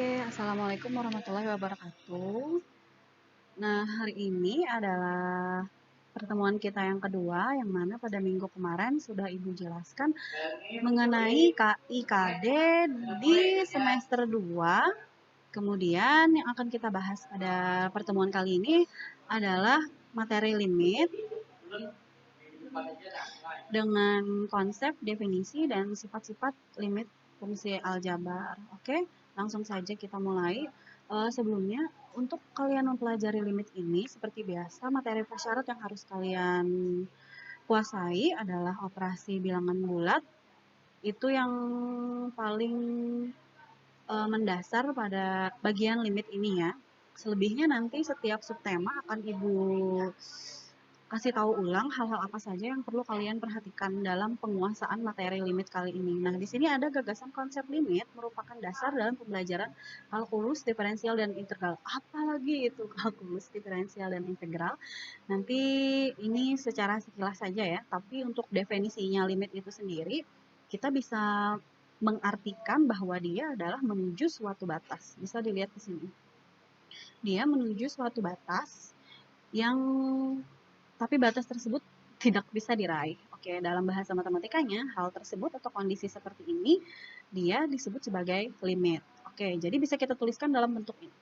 Oke, assalamualaikum warahmatullahi wabarakatuh. Nah, hari ini adalah pertemuan kita yang kedua, yang mana pada minggu kemarin sudah Ibu jelaskan mengenai KIKD di semester 2. Kemudian yang akan kita bahas pada pertemuan kali ini adalah materi limit dengan konsep, definisi, dan sifat-sifat limit fungsi aljabar. Oke, langsung saja kita mulai. Sebelumnya, untuk kalian mempelajari limit ini, seperti biasa, materi prasyarat yang harus kalian kuasai adalah operasi bilangan bulat. Itu yang paling mendasar pada bagian limit ini ya. Selebihnya nanti setiap subtema akan Ibu kasih tahu ulang hal-hal apa saja yang perlu kalian perhatikan dalam penguasaan materi limit kali ini. Nah, di sini ada gagasan konsep limit merupakan dasar dalam pembelajaran kalkulus, diferensial, dan integral. Apalagi itu kalkulus, diferensial, dan integral. Nanti ini secara sekilas saja ya, tapi untuk definisinya limit itu sendiri, kita bisa mengartikan bahwa dia adalah menuju suatu batas. Bisa dilihat di sini. Dia menuju suatu batas yang tapi batas tersebut tidak bisa diraih. Oke, dalam bahasa matematikanya, hal tersebut atau kondisi seperti ini, dia disebut sebagai limit. Oke, jadi bisa kita tuliskan dalam bentuk ini.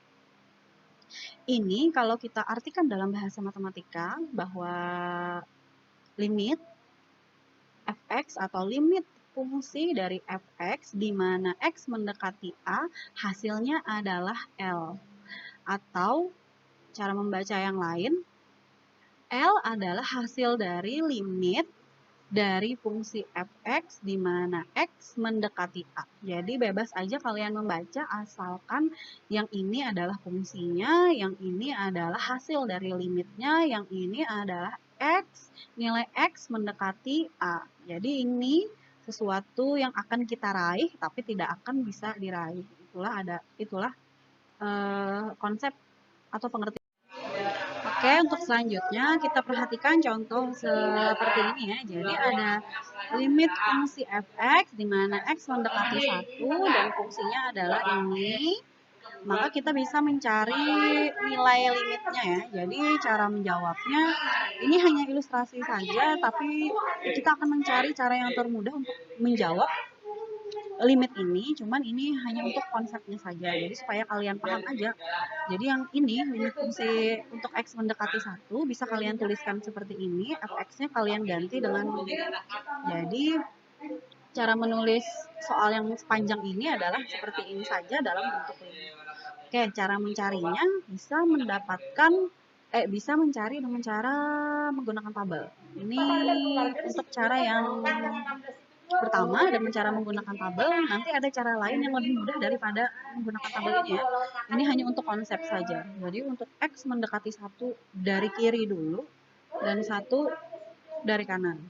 Ini kalau kita artikan dalam bahasa matematika, bahwa limit fx atau limit fungsi dari fx, di mana x mendekati a, hasilnya adalah L. Atau, cara membaca yang lain, L adalah hasil dari limit dari fungsi fx di mana x mendekati a. Jadi bebas aja kalian membaca asalkan yang ini adalah fungsinya, yang ini adalah hasil dari limitnya, yang ini adalah x, nilai x mendekati a. Jadi ini sesuatu yang akan kita raih tapi tidak akan bisa diraih. Itulah konsep atau pengertian. Oke, untuk selanjutnya kita perhatikan contoh seperti ini ya. Jadi ada limit fungsi fx di mana x mendekati 1 dan fungsinya adalah ini. Maka kita bisa mencari nilai limitnya ya. Jadi cara menjawabnya ini hanya ilustrasi saja, tapi kita akan mencari cara yang termudah untuk menjawab limit ini, cuman ini hanya untuk konsepnya saja, jadi supaya kalian paham aja. Jadi yang ini limit fungsi untuk x mendekati 1 bisa kalian tuliskan seperti ini, fx-nya kalian ganti dengan jadi cara menulis soal yang sepanjang ini adalah seperti ini saja dalam bentuk limit. Oke, cara mencarinya bisa mencari dengan cara menggunakan tabel. Ini untuk cara yang pertama, dengan cara menggunakan tabel, nanti ada cara lain yang lebih mudah daripada menggunakan tabel ini ya. Ini hanya untuk konsep saja. Jadi untuk x mendekati 1 dari kiri dulu dan 1 dari kanan.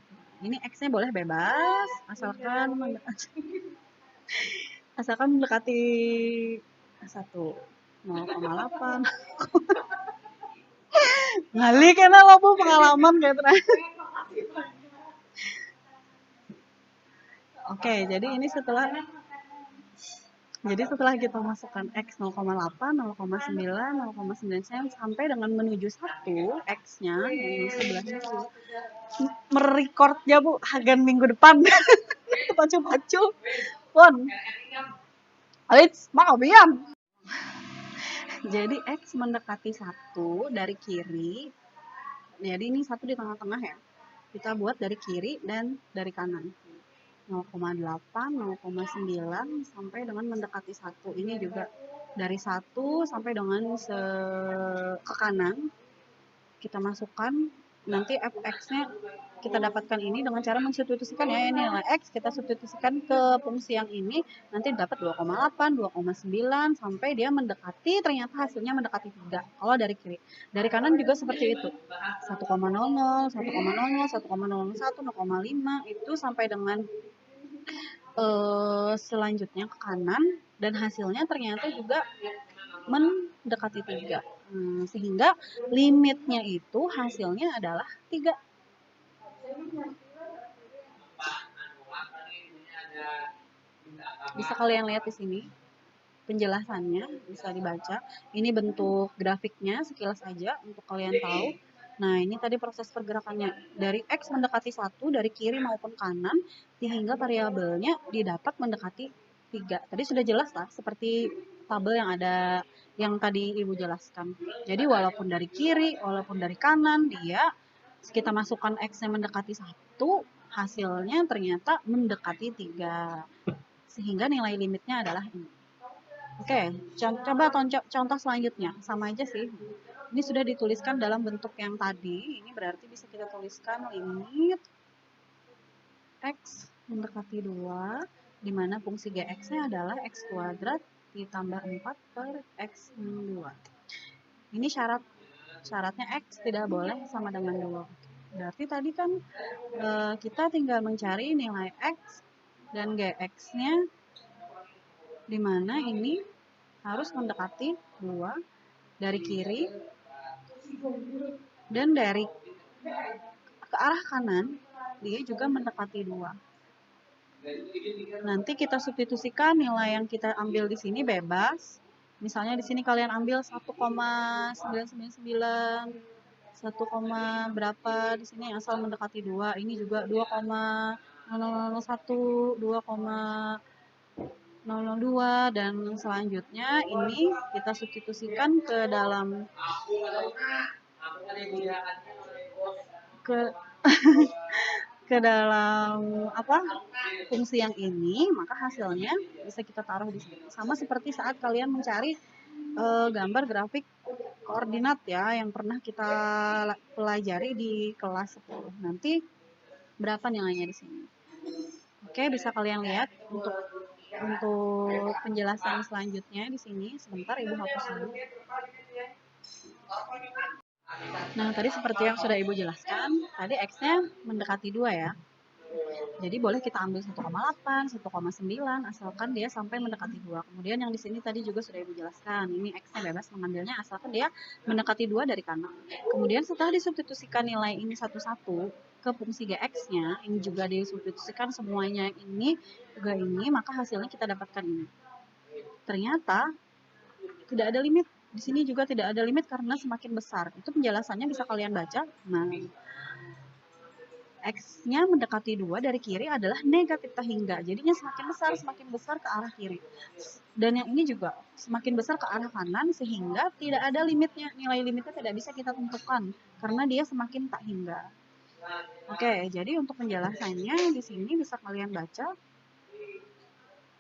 Ini x-nya boleh bebas asalkan mendekati 1, 0,8. Ngali kena lo bu pengalaman kayak terakhir. Oke, jadi ini setelah kita masukkan x 0,8, 0,9, 0,9 sampai dengan menuju 1 x-nya yang sebelahnya merecord ya bu hagan minggu depan. Pacu-pacu pun Alits maafin. Jadi x mendekati 1 dari kiri, jadi ini 1 di tengah-tengah ya, kita buat dari kiri dan dari kanan 0,8, 0,9 sampai dengan mendekati 1. Ini juga dari 1 sampai dengan ke kanan kita masukkan, nanti fx-nya kita dapatkan ini dengan cara mensubstitusikan ya, ini nilai x kita substitusikan ke fungsi yang ini, nanti dapat 2,8, 2,9 sampai dia mendekati, ternyata hasilnya mendekati 3 kalau dari kiri. Dari kanan juga seperti itu, 1,00, 1,00, 1,01, 0,5 itu sampai dengan selanjutnya ke kanan dan hasilnya ternyata juga mendekati 3. Sehingga limitnya itu hasilnya adalah 3. Bisa kalian lihat di sini. penjelasannya bisa dibaca. Ini bentuk grafiknya sekilas aja untuk kalian tahu. Nah, ini tadi proses pergerakannya dari X mendekati 1 dari kiri maupun kanan sehingga variabelnya didapat mendekati 3. Tadi sudah jelas lah seperti tabel yang ada yang tadi Ibu jelaskan. Jadi walaupun dari kiri, walaupun dari kanan dia kita masukkan X-nya mendekati 1, hasilnya ternyata mendekati 3. Sehingga nilai limitnya adalah ini. Oke, coba contoh selanjutnya. Sama aja sih. Ini sudah dituliskan dalam bentuk yang tadi. Ini berarti bisa kita tuliskan limit X mendekati 2, di mana fungsi Gx-nya adalah X kuadrat ditambah 4 per X min 2. Ini syaratnya X tidak boleh sama dengan 2. Berarti tadi kan kita tinggal mencari nilai X dan Gx-nya, di mana ini harus mendekati 2 dari kiri dan dari ke arah kanan dia juga mendekati 2. Nanti kita substitusikan nilai yang kita ambil di sini bebas. Misalnya di sini kalian ambil 1,999, 1, berapa di sini asal mendekati 2. Ini juga 2,0001, 2,002 dan selanjutnya ini kita substitusikan ke dalam ke dalam fungsi yang ini, maka hasilnya bisa kita taruh di sini. Sama seperti saat kalian mencari gambar grafik koordinat ya yang pernah kita pelajari di kelas 10. Nanti berapa nilainya di sini. Oke, bisa kalian lihat untuk penjelasan selanjutnya di sini. Sebentar Ibu hapus dulu. Nah, tadi seperti yang sudah Ibu jelaskan, tadi X-nya mendekati 2 ya. Jadi boleh kita ambil 1,8, 1,9, asalkan dia sampai mendekati 2. Kemudian yang di sini tadi juga sudah Ibu jelaskan, ini X-nya bebas mengambilnya asalkan dia mendekati 2 dari kanan. Kemudian setelah disubstitusikan nilai ini satu-satu ke fungsi Gx-nya, ini juga disubstitusikan semuanya ini, juga ini, maka hasilnya kita dapatkan ini. Ternyata tidak ada limit. Di sini juga tidak ada limit karena semakin besar. Itu penjelasannya bisa kalian baca. Nah, X-nya mendekati 2 dari kiri adalah negatif terhingga. Jadinya semakin besar ke arah kiri. Dan yang ini juga semakin besar ke arah kanan sehingga tidak ada limitnya. Nilai limitnya tidak bisa kita tentukan karena dia semakin tak hingga. Oke, jadi untuk penjelasannya di sini bisa kalian baca.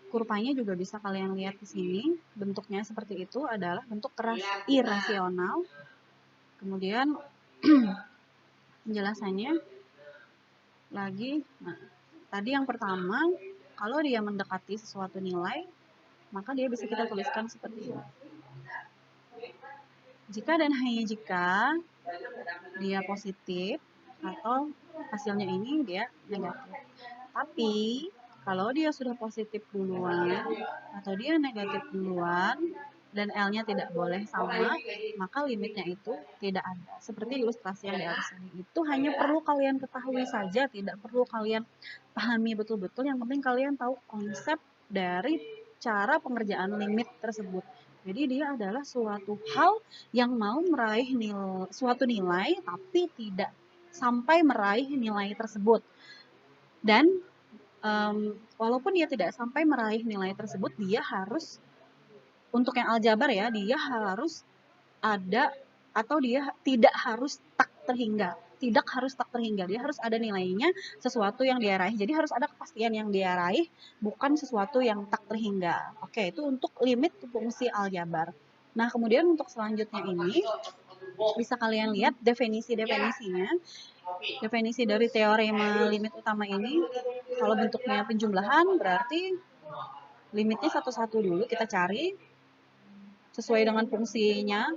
Kurvanya juga bisa kalian lihat di sini. Bentuknya seperti itu adalah bentuk irasional. Kemudian penjelasannya lagi, nah, tadi yang pertama, kalau dia mendekati sesuatu nilai, maka dia bisa kita tuliskan seperti ini. Jika dan hanya jika dia positif atau hasilnya ini dia negatif. Tapi kalau dia sudah positif duluan atau dia negatif duluan dan L-nya tidak boleh sama, maka limitnya itu tidak ada. Seperti ilustrasi yang di atas ini. Itu hanya perlu kalian ketahui saja, tidak perlu kalian pahami betul-betul. Yang penting kalian tahu konsep dari cara pengerjaan limit tersebut. Jadi dia adalah suatu hal yang mau meraih suatu nilai tapi tidak sampai meraih nilai tersebut. Dan walaupun dia tidak sampai meraih nilai tersebut, dia harus, untuk yang aljabar ya, dia harus ada atau dia tidak harus tak terhingga. Tidak harus tak terhingga, dia harus ada nilainya sesuatu yang dia raih. Jadi harus ada kepastian yang dia raih, bukan sesuatu yang tak terhingga. Oke, itu untuk limit fungsi aljabar. Nah, kemudian untuk selanjutnya ini, bisa kalian lihat definisinya. Definisi dari teorema limit utama ini, kalau bentuknya penjumlahan berarti limitnya satu-satu dulu kita cari sesuai dengan fungsinya,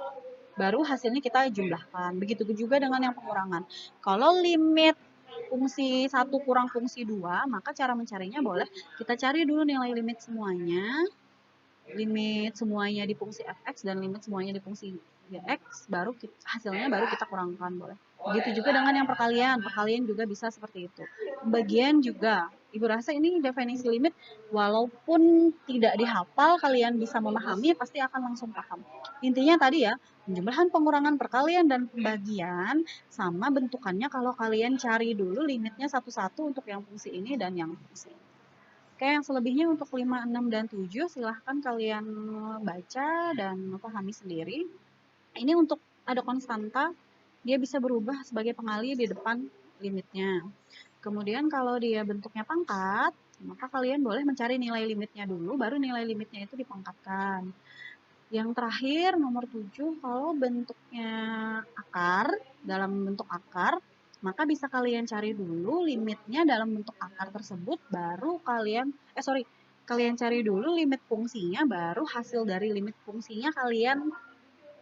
baru hasilnya kita jumlahkan. Begitu juga dengan yang pengurangan. Kalau limit fungsi 1 kurang fungsi 2, maka cara mencarinya boleh kita cari dulu nilai limit semuanya. Limit semuanya di fungsi fx dan limit semuanya di fungsi gx, baru hasilnya baru kita kurangkan boleh. Begitu juga dengan yang perkalian juga bisa seperti itu. Pembagian juga Ibu rasa ini definisi limit walaupun tidak dihafal, kalian bisa memahami, pasti akan langsung paham. Intinya tadi ya, penjumlahan, pengurangan, perkalian, dan pembagian sama bentukannya kalau kalian cari dulu limitnya satu-satu untuk yang fungsi ini dan yang fungsi ini. Oke, yang selebihnya untuk 5, 6, dan 7 silahkan kalian baca dan pahami sendiri. Ini untuk ada konstanta, dia bisa berubah sebagai pengali di depan limitnya. Kemudian kalau dia bentuknya pangkat, maka kalian boleh mencari nilai limitnya dulu, baru nilai limitnya itu dipangkatkan. Yang terakhir, nomor 7, kalau bentuknya akar, dalam bentuk akar, maka bisa kalian cari dulu limitnya dalam bentuk akar tersebut, baru kalian cari dulu limit fungsinya, baru hasil dari limit fungsinya kalian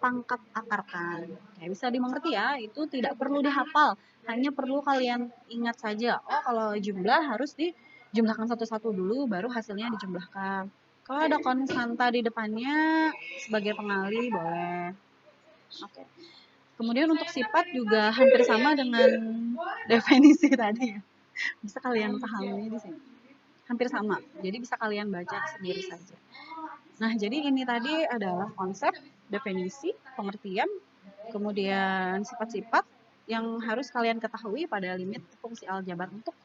pangkat akarkan. Ya, bisa dimengerti ya, itu tidak perlu dihafal, hanya perlu kalian ingat saja. Oh, kalau jumlah harus dijumlahkan satu-satu dulu, baru hasilnya dijumlahkan. Kalau ada konstanta di depannya sebagai pengali boleh. Oke. Kemudian untuk sifat juga hampir sama dengan definisi tadi ya. Bisa kalian pahami di sini. Hampir sama. Jadi bisa kalian baca sendiri saja. Nah, jadi ini tadi adalah konsep, definisi, pengertian, kemudian sifat-sifat yang harus kalian ketahui pada limit fungsi aljabar. Untuk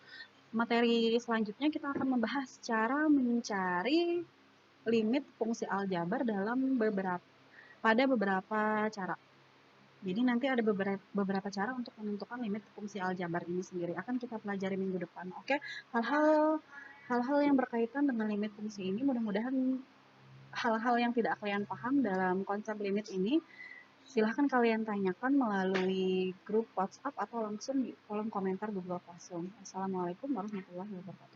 materi selanjutnya kita akan membahas cara mencari limit fungsi aljabar pada beberapa cara. Jadi nanti ada beberapa cara untuk menentukan limit fungsi aljabar ini sendiri. Akan kita pelajari minggu depan. Oke, hal-hal yang berkaitan dengan limit fungsi ini mudah-mudahan hal-hal yang tidak kalian paham dalam konsep limit ini, silahkan kalian tanyakan melalui grup WhatsApp atau langsung di kolom komentar Google Classroom. Assalamualaikum warahmatullahi wabarakatuh.